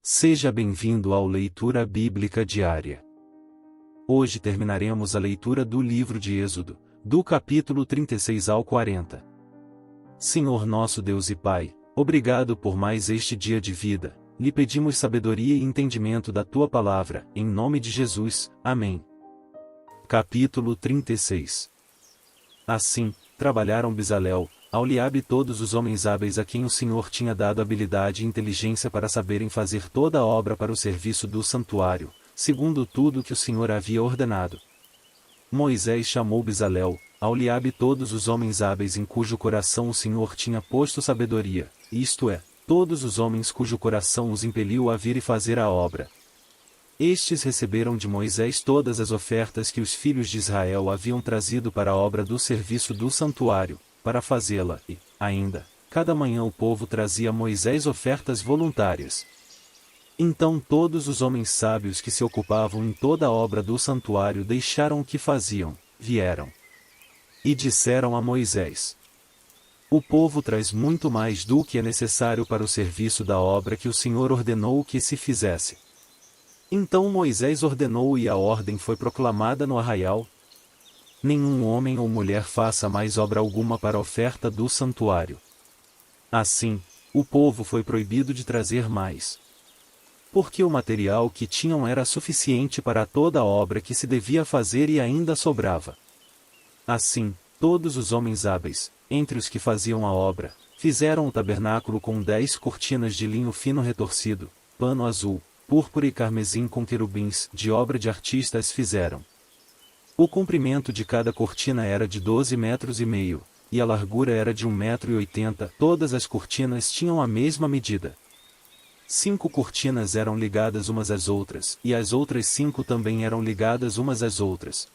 Seja bem-vindo ao Leitura Bíblica Diária. Hoje terminaremos a leitura do livro de Êxodo, do capítulo 36 ao 40. Senhor nosso Deus e Pai, obrigado por mais este dia de vida, lhe pedimos sabedoria e entendimento da Tua palavra, em nome de Jesus, amém. Capítulo 36. Assim, trabalharam Bezalel, Aholiabe e todos os homens hábeis a quem o Senhor tinha dado habilidade e inteligência para saberem fazer toda a obra para o serviço do santuário, segundo tudo que o Senhor havia ordenado. Moisés chamou Bezalel, Aholiabe e todos os homens hábeis em cujo coração o Senhor tinha posto sabedoria, isto é, todos os homens cujo coração os impeliu a vir e fazer a obra. Estes receberam de Moisés todas as ofertas que os filhos de Israel haviam trazido para a obra do serviço do santuário, para fazê-la, e, ainda, cada manhã o povo trazia a Moisés ofertas voluntárias. Então todos os homens sábios que se ocupavam em toda a obra do santuário deixaram o que faziam, vieram e disseram a Moisés: O povo traz muito mais do que é necessário para o serviço da obra que o Senhor ordenou que se fizesse. Então Moisés ordenou e a ordem foi proclamada no arraial: nenhum homem ou mulher faça mais obra alguma para a oferta do santuário. Assim, o povo foi proibido de trazer mais, porque o material que tinham era suficiente para toda a obra que se devia fazer e ainda sobrava. Assim, todos os homens hábeis, entre os que faziam a obra, fizeram o tabernáculo com 10 cortinas de linho fino retorcido, pano azul, púrpura e carmesim com querubins, de obra de artistas fizeram. O comprimento de cada cortina era de 12,5 metros, e a largura era de 1,80 m. Todas as cortinas tinham a mesma medida. 5 cortinas eram ligadas umas às outras, e as outras 5 também eram ligadas umas às outras.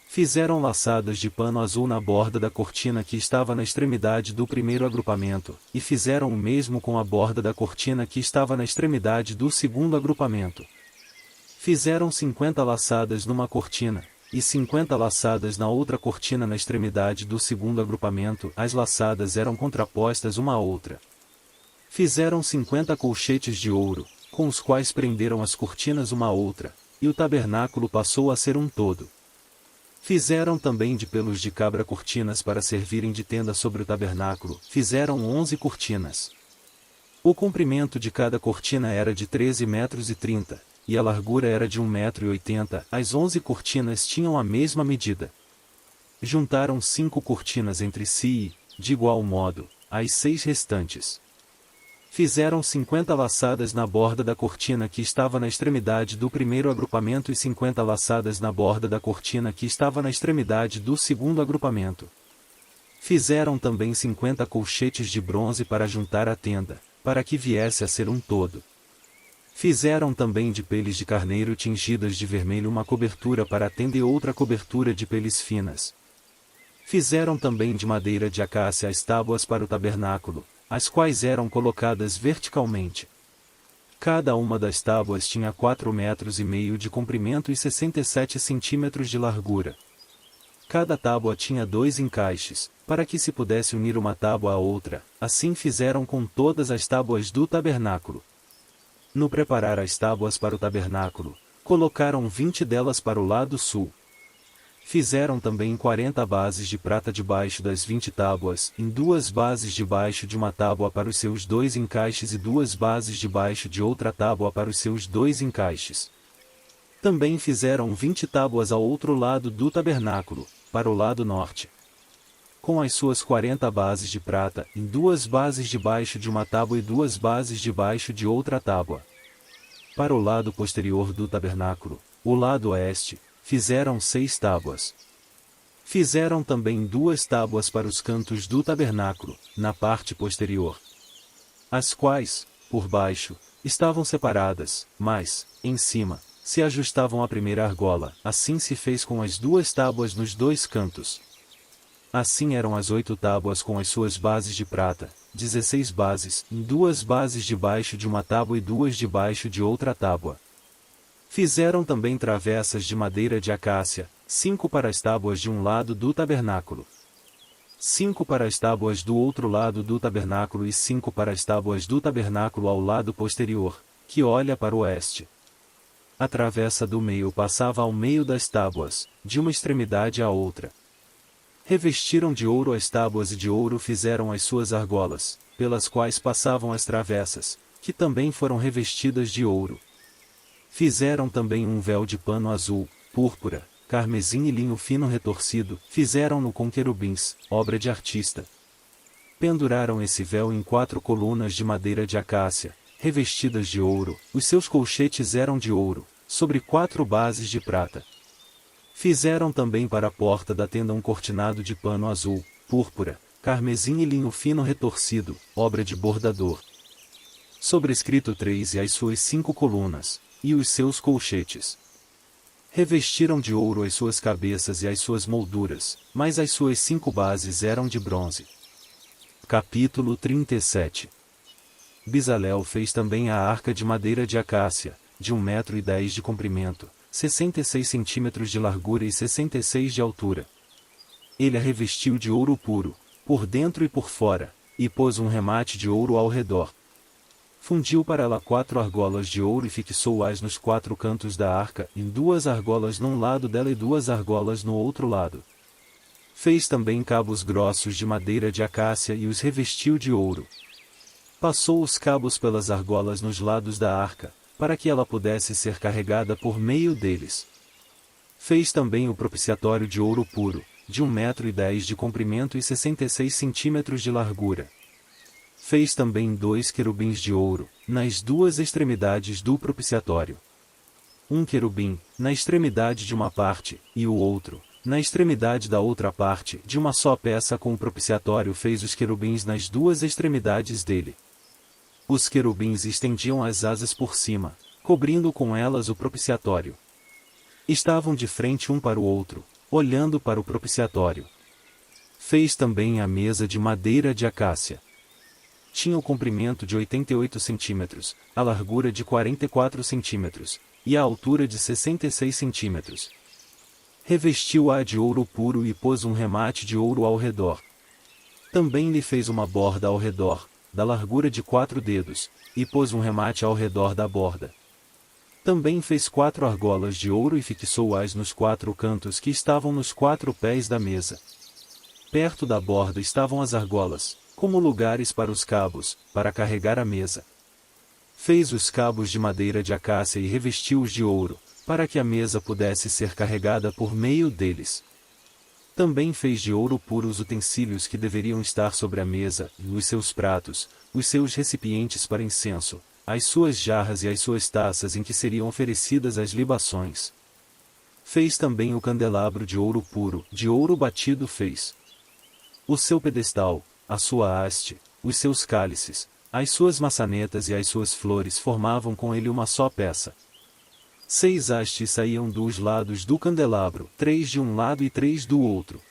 Fizeram laçadas de pano azul na borda da cortina que estava na extremidade do primeiro agrupamento, e fizeram o mesmo com a borda da cortina que estava na extremidade do segundo agrupamento. Fizeram 50 laçadas numa cortina, e 50 laçadas na outra cortina na extremidade do segundo agrupamento. As laçadas eram contrapostas uma à outra. Fizeram 50 colchetes de ouro, com os quais prenderam as cortinas uma à outra, e o tabernáculo passou a ser um todo. Fizeram também de pelos de cabra cortinas para servirem de tenda sobre o tabernáculo. Fizeram 11 cortinas. O comprimento de cada cortina era de 13,30 metros, e a largura era de 1,80 m. As 11 cortinas tinham a mesma medida. Juntaram 5 cortinas entre si e, de igual modo, as 6 restantes. Fizeram 50 laçadas na borda da cortina que estava na extremidade do primeiro agrupamento e 50 laçadas na borda da cortina que estava na extremidade do segundo agrupamento. Fizeram também 50 colchetes de bronze para juntar a tenda, para que viesse a ser um todo. Fizeram também de peles de carneiro tingidas de vermelho uma cobertura para a tenda e outra cobertura de peles finas. Fizeram também de madeira de acácia as tábuas para o tabernáculo, as quais eram colocadas verticalmente. Cada uma das tábuas tinha 4,5 metros de comprimento e 67 centímetros de largura. Cada tábua tinha 2 encaixes, para que se pudesse unir uma tábua à outra. Assim fizeram com todas as tábuas do tabernáculo. No preparar as tábuas para o tabernáculo, colocaram 20 delas para o lado sul. Fizeram também 40 bases de prata debaixo das 20 tábuas, em 2 bases debaixo de uma tábua para os seus 2 encaixes e 2 bases debaixo de outra tábua para os seus 2 encaixes. Também fizeram 20 tábuas ao outro lado do tabernáculo, para o lado norte, com as suas 40 bases de prata, em 2 bases debaixo de uma tábua e 2 bases debaixo de outra tábua. Para o lado posterior do tabernáculo, o lado oeste, fizeram 6 tábuas. Fizeram também 2 tábuas para os cantos do tabernáculo, na parte posterior, as quais, por baixo, estavam separadas, mas, em cima, se ajustavam à primeira argola. Assim se fez com as 2 tábuas nos 2 cantos. Assim eram as 8 tábuas com as suas bases de prata, 16 bases, em 2 bases debaixo de uma tábua e 2 debaixo de outra tábua. Fizeram também travessas de madeira de acácia, 5 para as tábuas de um lado do tabernáculo, 5 para as tábuas do outro lado do tabernáculo e 5 para as tábuas do tabernáculo ao lado posterior. que olha para o oeste. A travessa do meio passava ao meio das tábuas, de uma extremidade à outra. Revestiram de ouro as tábuas e de ouro fizeram as suas argolas, pelas quais passavam as travessas, que também foram revestidas de ouro. Fizeram também um véu de pano azul, púrpura, carmesim e linho fino retorcido, fizeram-no com querubins, obra de artista. Penduraram esse véu em 4 colunas de madeira de acácia, revestidas de ouro, os seus colchetes eram de ouro, sobre 4 bases de prata. Fizeram também para a porta da tenda um cortinado de pano azul, púrpura, carmesim e linho fino retorcido, obra de bordador. Sobrescrito 3 e as suas 5 colunas, e os seus colchetes. Revestiram de ouro as suas cabeças e as suas molduras, mas as suas 5 bases eram de bronze. Capítulo 37. Bezalel fez também a arca de madeira de acácia, de 1,10 m de comprimento, 66 centímetros de largura e 66 de altura. Ele a revestiu de ouro puro, por dentro e por fora, e pôs um remate de ouro ao redor. Fundiu para ela 4 argolas de ouro e fixou-as nos 4 cantos da arca, em 2 argolas num lado dela e 2 argolas no outro lado. Fez também cabos grossos de madeira de acácia e os revestiu de ouro. Passou os cabos pelas argolas nos lados da arca, para que ela pudesse ser carregada por meio deles. Fez também o propiciatório de ouro puro, de 1,10 m de comprimento e 66 centímetros de largura. Fez também 2 querubins de ouro, nas 2 extremidades do propiciatório. Um querubim, na extremidade de uma parte, e o outro, na extremidade da outra parte, de uma só peça com o propiciatório fez os querubins nas 2 extremidades dele. Os querubins estendiam as asas por cima, cobrindo com elas o propiciatório. Estavam de frente um para o outro, olhando para o propiciatório. Fez também a mesa de madeira de acácia. Tinha o comprimento de 88 centímetros, a largura de 44 centímetros, e a altura de 66 centímetros. Revestiu-a de ouro puro e pôs um remate de ouro ao redor. Também lhe fez uma borda ao redor, da largura de 4 dedos, e pôs um remate ao redor da borda. Também fez 4 argolas de ouro e fixou-as nos 4 cantos que estavam nos 4 pés da mesa. Perto da borda estavam as argolas, como lugares para os cabos, para carregar a mesa. Fez os cabos de madeira de acácia e revestiu-os de ouro, para que a mesa pudesse ser carregada por meio deles. Também fez de ouro puro os utensílios que deveriam estar sobre a mesa, os seus pratos, os seus recipientes para incenso, as suas jarras e as suas taças em que seriam oferecidas as libações. Fez também o candelabro de ouro puro, de ouro batido fez. O seu pedestal, a sua haste, os seus cálices, as suas maçanetas e as suas flores formavam com ele uma só peça. 6 hastes saíam dos lados do candelabro, 3 de um lado e 3 do outro.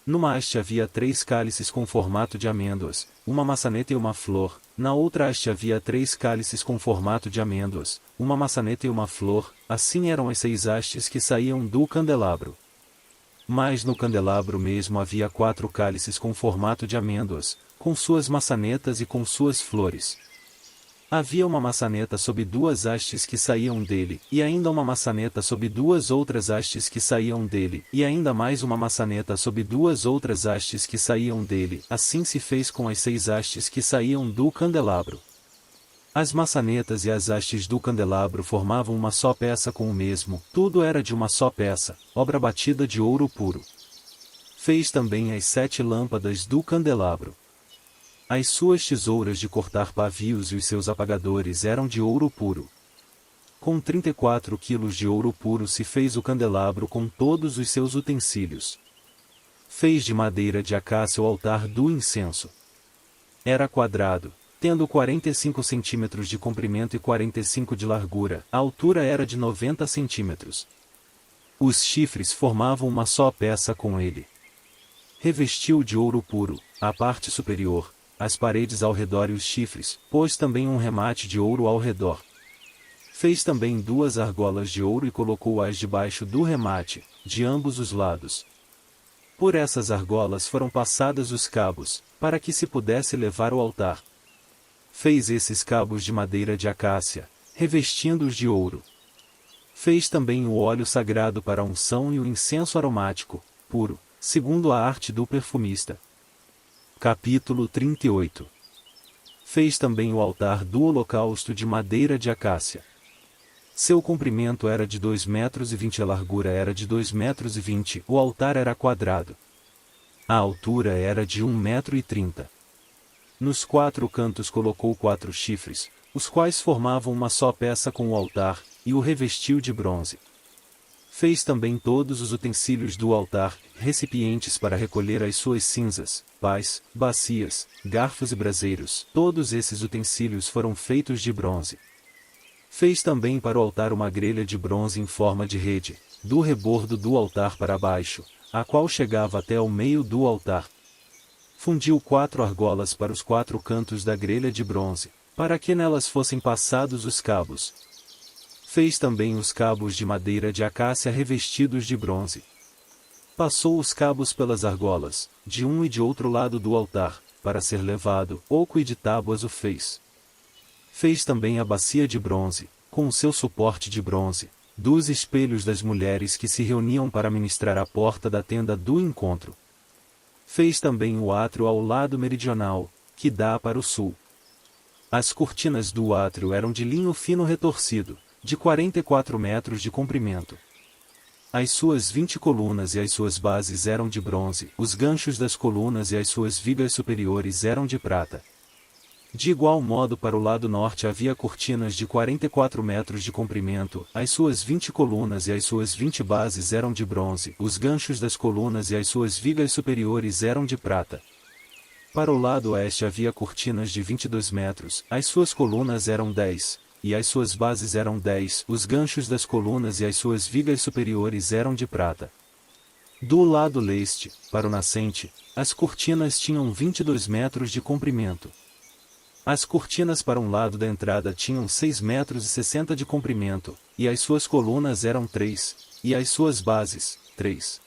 Numa haste havia 3 cálices com formato de amêndoas, uma maçaneta e uma flor, na outra haste havia 3 cálices com formato de amêndoas, uma maçaneta e uma flor, assim eram as 6 hastes que saíam do candelabro. Mas no candelabro mesmo havia 4 cálices com formato de amêndoas, com suas maçanetas e com suas flores. Havia uma maçaneta sob 2 hastes que saíam dele, e ainda uma maçaneta sob 2 outras hastes que saíam dele, e ainda mais uma maçaneta sob 2 outras hastes que saíam dele. Assim se fez com as 6 hastes que saíam do candelabro. As maçanetas e as hastes do candelabro formavam uma só peça com o mesmo, tudo era de uma só peça, obra batida de ouro puro. Fez também as 7 lâmpadas do candelabro. As suas tesouras de cortar pavios e os seus apagadores eram de ouro puro. Com 34 quilos de ouro puro se fez o candelabro com todos os seus utensílios. Fez de madeira de acácia o altar do incenso. Era quadrado, tendo 45 centímetros de comprimento e 45 de largura, a altura era de 90 centímetros. Os chifres formavam uma só peça com ele. Revestiu de ouro puro, a parte superior, as paredes ao redor e os chifres, pôs também um remate de ouro ao redor. Fez também 2 argolas de ouro e colocou-as debaixo do remate, de ambos os lados. Por essas argolas foram passadas os cabos, para que se pudesse levar o altar. Fez esses cabos de madeira de acácia, revestindo-os de ouro. Fez também o óleo sagrado para a unção e o incenso aromático, puro, segundo a arte do perfumista. Capítulo 38. Fez também o altar do holocausto de madeira de acácia. Seu comprimento era de 2,20 metros e a largura era de 2,20 metros, o altar era quadrado. A altura era de 1,30 metro. Nos 4 cantos colocou 4 chifres, os quais formavam uma só peça com o altar, e o revestiu de bronze. Fez também todos os utensílios do altar, recipientes para recolher as suas cinzas, pás, bacias, garfos e braseiros. Todos esses utensílios foram feitos de bronze. Fez também para o altar uma grelha de bronze em forma de rede, do rebordo do altar para baixo, a qual chegava até ao meio do altar. Fundiu 4 argolas para os 4 cantos da grelha de bronze, para que nelas fossem passados os cabos. Fez também os cabos de madeira de acácia revestidos de bronze. Passou os cabos pelas argolas, de um e de outro lado do altar, para ser levado, oco e de tábuas o fez. Fez também a bacia de bronze, com o seu suporte de bronze, dos espelhos das mulheres que se reuniam para ministrar à porta da tenda do encontro. Fez também o átrio ao lado meridional, que dá para o sul. As cortinas do átrio eram de linho fino retorcido, de 44 metros de comprimento. As suas 20 colunas e as suas bases eram de bronze, os ganchos das colunas e as suas vigas superiores eram de prata. De igual modo para o lado norte havia cortinas de 44 metros de comprimento, as suas 20 colunas e as suas 20 bases eram de bronze, os ganchos das colunas e as suas vigas superiores eram de prata. Para o lado oeste havia cortinas de 22 metros, as suas colunas eram 10, e as suas bases eram 10, os ganchos das colunas e as suas vigas superiores eram de prata. Do lado leste, para o nascente, as cortinas tinham 22 metros de comprimento. As cortinas para um lado da entrada tinham 6,60 metros de comprimento, e as suas colunas eram 3, e as suas bases, 3.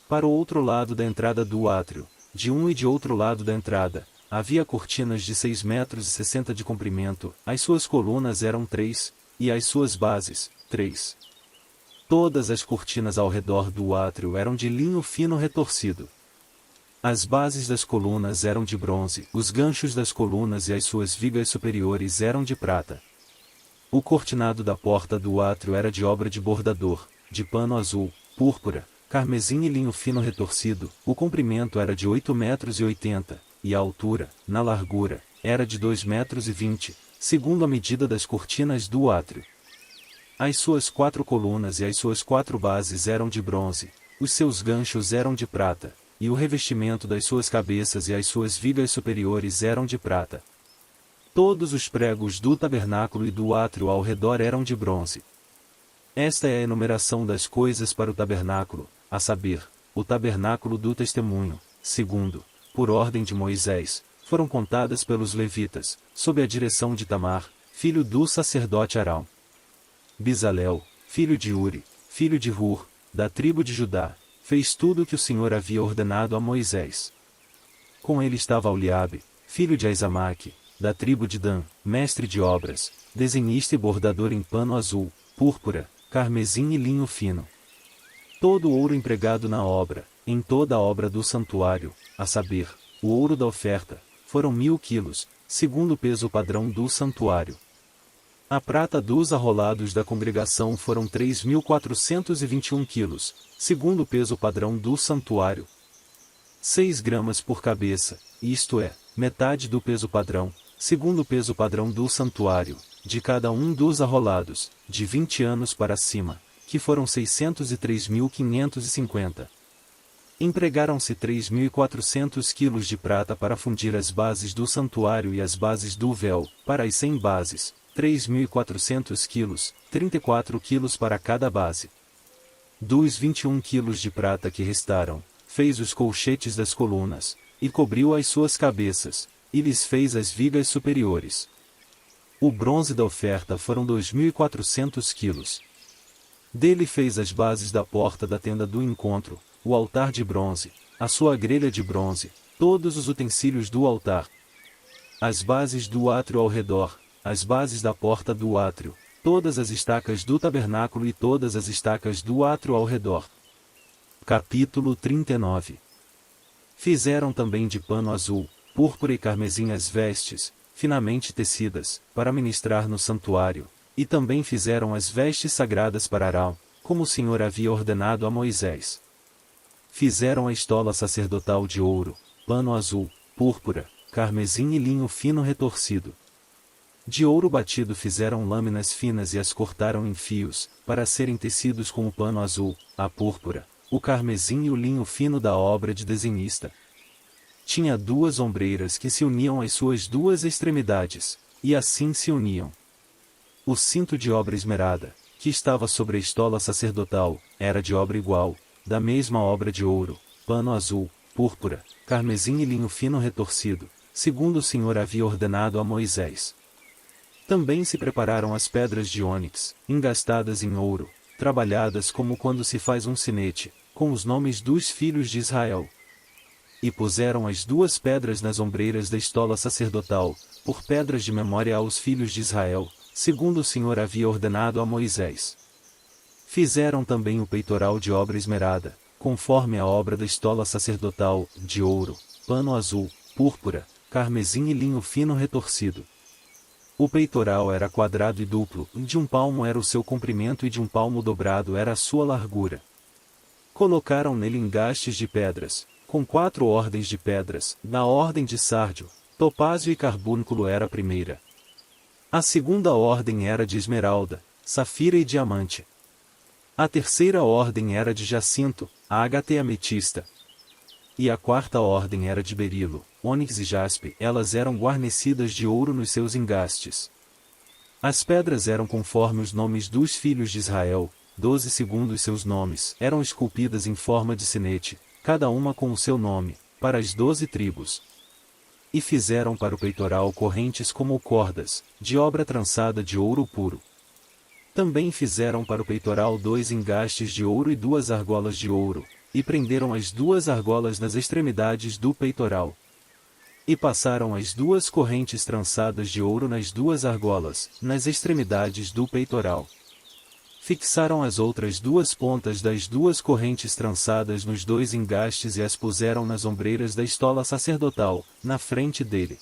Para o outro lado da entrada do átrio, de um e de outro lado da entrada, havia cortinas de 6,60 metros de comprimento, as suas colunas eram 3, e as suas bases, 3. Todas as cortinas ao redor do átrio eram de linho fino retorcido. As bases das colunas eram de bronze, os ganchos das colunas e as suas vigas superiores eram de prata. O cortinado da porta do átrio era de obra de bordador, de pano azul, púrpura, carmesim e linho fino retorcido. O comprimento era de 8,80 metros, e a altura, na largura, era de 2,20 metros, segundo a medida das cortinas do átrio. As suas 4 colunas e as suas 4 bases eram de bronze, os seus ganchos eram de prata, e o revestimento das suas cabeças e as suas vigas superiores eram de prata. Todos os pregos do tabernáculo e do átrio ao redor eram de bronze. Esta é a enumeração das coisas para o tabernáculo, a saber, o tabernáculo do testemunho, segundo, por ordem de Moisés, foram contadas pelos levitas, sob a direção de Itamar, filho do sacerdote Arão. Bezalel, filho de Uri, filho de Hur, da tribo de Judá, fez tudo o que o Senhor havia ordenado a Moisés. Com ele estava Oliabe, filho de Aizamaque, da tribo de Dan, mestre de obras, desenhista e bordador em pano azul, púrpura, carmesim e linho fino. Todo o ouro empregado na obra, em toda a obra do santuário, a saber, o ouro da oferta, foram 1.000 quilos, segundo o peso padrão do santuário. A prata dos arrolados da congregação foram 3.421 quilos, segundo o peso padrão do santuário. 6 gramas por cabeça, isto é, metade do peso padrão, segundo o peso padrão do santuário, de cada um dos arrolados, de 20 anos para cima, que foram 603.550. Empregaram-se 3.400 quilos de prata para fundir as bases do santuário e as bases do véu, para as 100 bases, 3.400 quilos, 34 quilos para cada base. Dos 21 quilos de prata que restaram, fez os colchetes das colunas, e cobriu as suas cabeças, e lhes fez as vigas superiores. O bronze da oferta foram 2.400 quilos. Dele fez as bases da porta da tenda do encontro, o altar de bronze, a sua grelha de bronze, todos os utensílios do altar. as bases do átrio ao redor, as bases da porta do átrio, todas as estacas do tabernáculo e todas as estacas do átrio ao redor. Capítulo 39. Fizeram também de pano azul, púrpura e carmesim as vestes, finamente tecidas, para ministrar no santuário, e também fizeram as vestes sagradas para Arão, como o Senhor havia ordenado a Moisés. Fizeram a estola sacerdotal de ouro, pano azul, púrpura, carmesim e linho fino retorcido. De ouro batido fizeram lâminas finas e as cortaram em fios, para serem tecidos com o pano azul, a púrpura, o carmesim e o linho fino da obra de desenhista. Tinha 2 ombreiras que se uniam às suas 2 extremidades, e assim se uniam. O cinto de obra esmerada, que estava sobre a estola sacerdotal, era de obra igual, da mesma obra de ouro, pano azul, púrpura, carmesim e linho fino retorcido, segundo o Senhor havia ordenado a Moisés. Também se prepararam as pedras de ônix, engastadas em ouro, trabalhadas como quando se faz um sinete, com os nomes dos filhos de Israel. E puseram as 2 pedras nas ombreiras da estola sacerdotal, por pedras de memória aos filhos de Israel, segundo o Senhor havia ordenado a Moisés. Fizeram também o peitoral de obra esmerada, conforme a obra da estola sacerdotal, de ouro, pano azul, púrpura, carmesim e linho fino retorcido. O peitoral era quadrado e duplo, de 1 palmo era o seu comprimento e de 1 palmo dobrado era a sua largura. Colocaram nele engastes de pedras, com 4 ordens de pedras, na ordem de sárdio, topázio e carbúnculo era a primeira. A segunda ordem era de esmeralda, safira e diamante. A terceira ordem era de jacinto, ágata e ametista. E a 4ª ordem era de berilo, ônix e jaspe, elas eram guarnecidas de ouro nos seus engastes. As pedras eram conforme os nomes dos filhos de Israel, 12 segundo os seus nomes, eram esculpidas em forma de sinete, cada uma com o seu nome, para as 12 tribos. E fizeram para o peitoral correntes como cordas, de obra trançada de ouro puro. Também fizeram para o peitoral 2 engastes de ouro e 2 argolas de ouro, e prenderam as 2 argolas nas extremidades do peitoral. E passaram as 2 correntes trançadas de ouro nas 2 argolas, nas extremidades do peitoral. Fixaram as outras 2 pontas das 2 correntes trançadas nos 2 engastes e as puseram nas ombreiras da estola sacerdotal, na frente dele.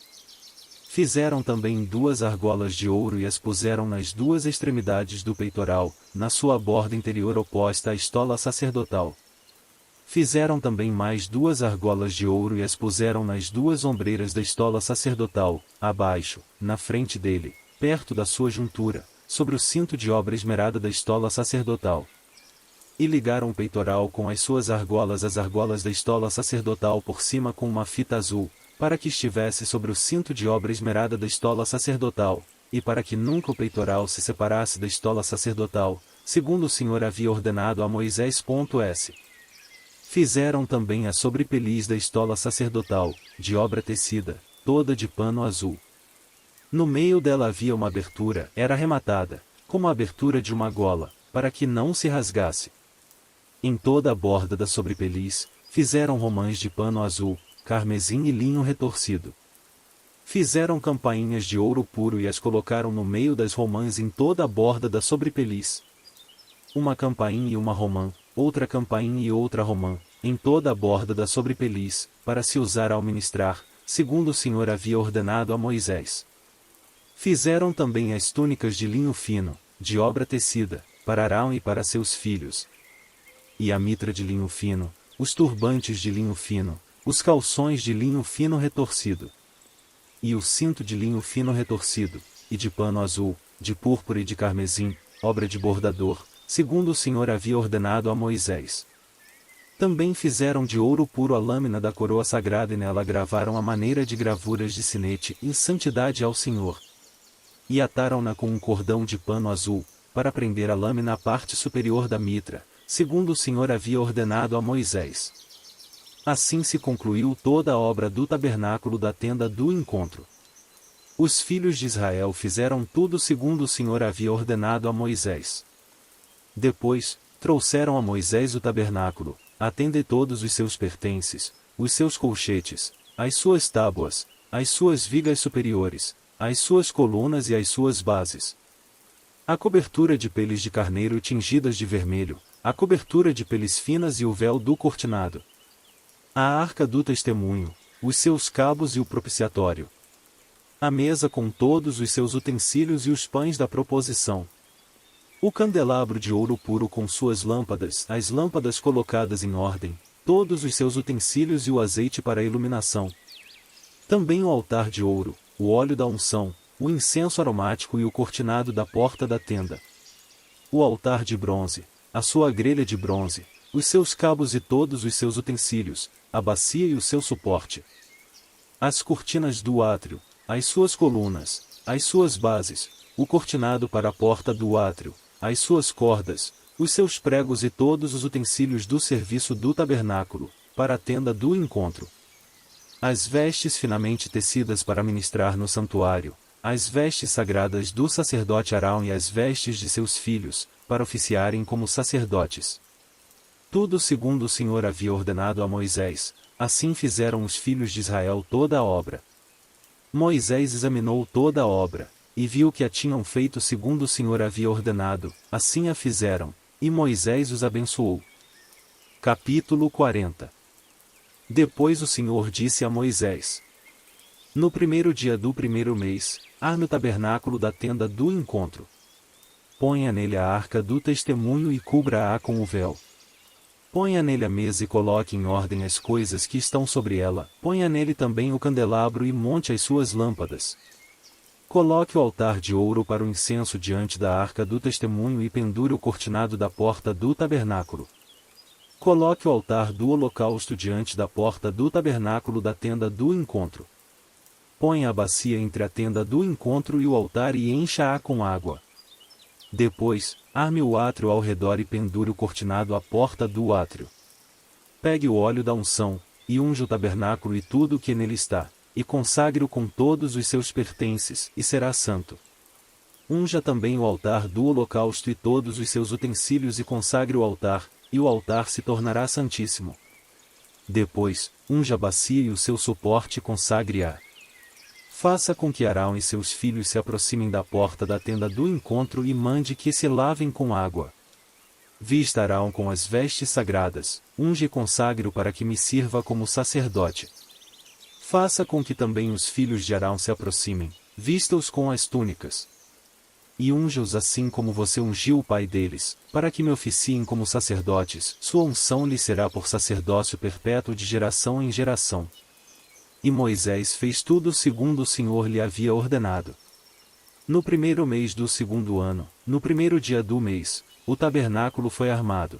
Fizeram também 2 argolas de ouro e as puseram nas 2 extremidades do peitoral, na sua borda interior oposta à estola sacerdotal. Fizeram também mais 2 argolas de ouro e as puseram nas 2 ombreiras da estola sacerdotal, abaixo, na frente dele, perto da sua juntura, sobre o cinto de obra esmerada da estola sacerdotal. E ligaram o peitoral com as suas argolas às argolas da estola sacerdotal por cima com uma fita azul, para que estivesse sobre o cinto de obra esmerada da estola sacerdotal, e para que nunca o peitoral se separasse da estola sacerdotal, segundo o Senhor havia ordenado a Moisés. S. Fizeram também a sobrepeliz da estola sacerdotal, de obra tecida, toda de pano azul. No meio dela havia uma abertura, era arrematada, como a abertura de uma gola, para que não se rasgasse. Em toda a borda da sobrepeliz, fizeram romãs de pano azul, carmesim e linho retorcido. Fizeram campainhas de ouro puro e as colocaram no meio das romãs em toda a borda da sobrepeliz. Uma campainha e uma romã, outra campainha e outra romã, em toda a borda da sobrepeliz, para se usar ao ministrar, segundo o Senhor havia ordenado a Moisés. Fizeram também as túnicas de linho fino, de obra tecida, para Arão e para seus filhos. E a mitra de linho fino, os turbantes de linho fino, os calções de linho fino retorcido. E o cinto de linho fino retorcido, e de pano azul, de púrpura e de carmesim, obra de bordador, segundo o Senhor havia ordenado a Moisés. Também fizeram de ouro puro a lâmina da coroa sagrada e nela gravaram a maneira de gravuras de sinete em santidade ao Senhor. E ataram-na com um cordão de pano azul, para prender a lâmina à parte superior da mitra, segundo o Senhor havia ordenado a Moisés. Assim se concluiu toda a obra do tabernáculo da tenda do encontro. Os filhos de Israel fizeram tudo segundo o Senhor havia ordenado a Moisés. Depois, trouxeram a Moisés o tabernáculo, a tenda e todos os seus pertences, os seus colchetes, as suas tábuas, as suas vigas superiores, as suas colunas e as suas bases. A cobertura de peles de carneiro tingidas de vermelho, a cobertura de peles finas e o véu do cortinado. A arca do testemunho, os seus cabos e o propiciatório. A mesa com todos os seus utensílios e os pães da proposição. O candelabro de ouro puro com suas lâmpadas, as lâmpadas colocadas em ordem, todos os seus utensílios e o azeite para a iluminação. Também o altar de ouro, o óleo da unção, o incenso aromático e o cortinado da porta da tenda. O altar de bronze, a sua grelha de bronze, os seus cabos e todos os seus utensílios, a bacia e o seu suporte. As cortinas do átrio, as suas colunas, as suas bases, o cortinado para a porta do átrio, as suas cordas, os seus pregos e todos os utensílios do serviço do tabernáculo, para a tenda do encontro. As vestes finamente tecidas para ministrar no santuário, as vestes sagradas do sacerdote Arão e as vestes de seus filhos, para oficiarem como sacerdotes. Tudo segundo o Senhor havia ordenado a Moisés, assim fizeram os filhos de Israel toda a obra. Moisés examinou toda a obra, e viu que a tinham feito segundo o Senhor havia ordenado, assim a fizeram, e Moisés os abençoou. Capítulo 40. Depois o Senhor disse a Moisés: No primeiro dia do primeiro mês, arme o tabernáculo da tenda do encontro. Ponha nele a arca do testemunho e cubra-a com o véu. Ponha nele a mesa e coloque em ordem as coisas que estão sobre ela. Ponha nele também o candelabro e monte as suas lâmpadas. Coloque o altar de ouro para o incenso diante da arca do testemunho e pendure o cortinado da porta do tabernáculo. Coloque o altar do holocausto diante da porta do tabernáculo da tenda do encontro. Ponha a bacia entre a tenda do encontro e o altar e encha-a com água. Depois, arme o átrio ao redor e pendure o cortinado à porta do átrio. Pegue o óleo da unção, e unja o tabernáculo e tudo o que nele está, e consagre-o com todos os seus pertences, e será santo. Unja também o altar do holocausto e todos os seus utensílios e consagre o altar, e o altar se tornará santíssimo. Depois, unja a bacia e o seu suporte e consagre-a. Faça com que Arão e seus filhos se aproximem da porta da tenda do encontro e mande que se lavem com água. Vista Arão com as vestes sagradas, unge e consagre-o para que me sirva como sacerdote. Faça com que também os filhos de Arão se aproximem, vista-os com as túnicas. E unja-os assim como você ungiu o pai deles, para que me oficiem como sacerdotes, sua unção lhe será por sacerdócio perpétuo de geração em geração. E Moisés fez tudo segundo o Senhor lhe havia ordenado. No primeiro mês do segundo ano, no primeiro dia do mês, o tabernáculo foi armado.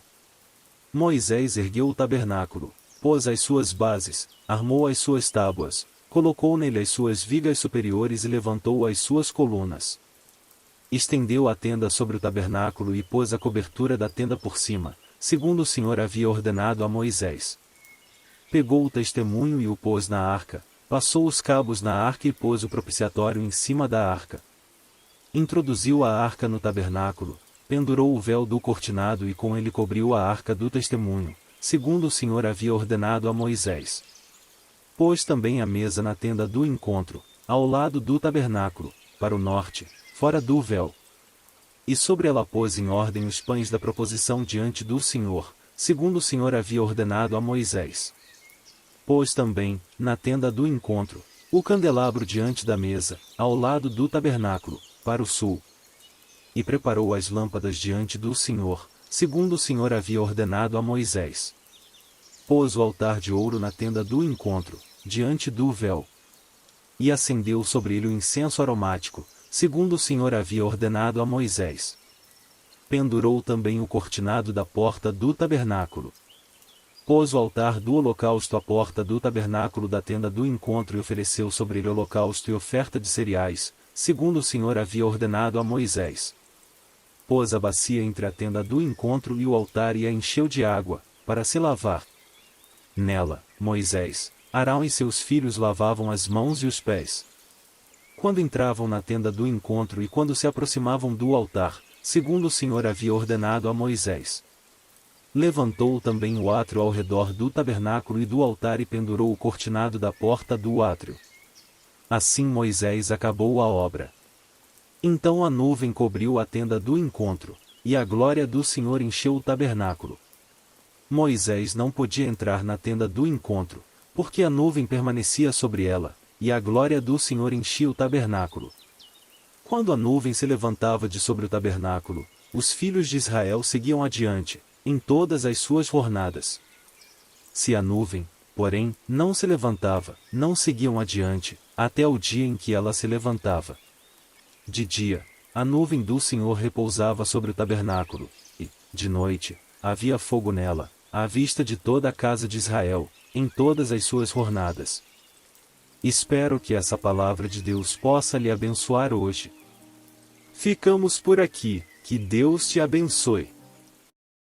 Moisés ergueu o tabernáculo, pôs as suas bases, armou as suas tábuas, colocou nele as suas vigas superiores e levantou as suas colunas. Estendeu a tenda sobre o tabernáculo e pôs a cobertura da tenda por cima, segundo o Senhor havia ordenado a Moisés. Pegou o testemunho e o pôs na arca, passou os cabos na arca e pôs o propiciatório em cima da arca. Introduziu a arca no tabernáculo, pendurou o véu do cortinado e com ele cobriu a arca do testemunho, segundo o Senhor havia ordenado a Moisés. Pôs também a mesa na tenda do encontro, ao lado do tabernáculo, para o norte, fora do véu. E sobre ela pôs em ordem os pães da proposição diante do Senhor, segundo o Senhor havia ordenado a Moisés. Pôs também, na tenda do encontro, o candelabro diante da mesa, ao lado do tabernáculo, para o sul. E preparou as lâmpadas diante do Senhor, segundo o Senhor havia ordenado a Moisés. Pôs o altar de ouro na tenda do encontro, diante do véu. E acendeu sobre ele o incenso aromático, segundo o Senhor havia ordenado a Moisés. Pendurou também o cortinado da porta do tabernáculo. Pôs o altar do holocausto à porta do tabernáculo da tenda do encontro e ofereceu sobre ele holocausto e oferta de cereais, segundo o Senhor havia ordenado a Moisés. Pôs a bacia entre a tenda do encontro e o altar e a encheu de água, para se lavar. Nela, Moisés, Arão e seus filhos lavavam as mãos e os pés. Quando entravam na tenda do encontro e quando se aproximavam do altar, segundo o Senhor havia ordenado a Moisés. Levantou também o átrio ao redor do tabernáculo e do altar e pendurou o cortinado da porta do átrio. Assim Moisés acabou a obra. Então a nuvem cobriu a tenda do encontro, e a glória do Senhor encheu o tabernáculo. Moisés não podia entrar na tenda do encontro, porque a nuvem permanecia sobre ela, e a glória do Senhor enchia o tabernáculo. Quando a nuvem se levantava de sobre o tabernáculo, os filhos de Israel seguiam adiante, em todas as suas jornadas. Se a nuvem, porém, não se levantava, não seguiam adiante, até o dia em que ela se levantava. De dia, a nuvem do Senhor repousava sobre o tabernáculo, e, de noite, havia fogo nela, à vista de toda a casa de Israel, em todas as suas jornadas. Espero que essa palavra de Deus possa lhe abençoar hoje. Ficamos por aqui, que Deus te abençoe.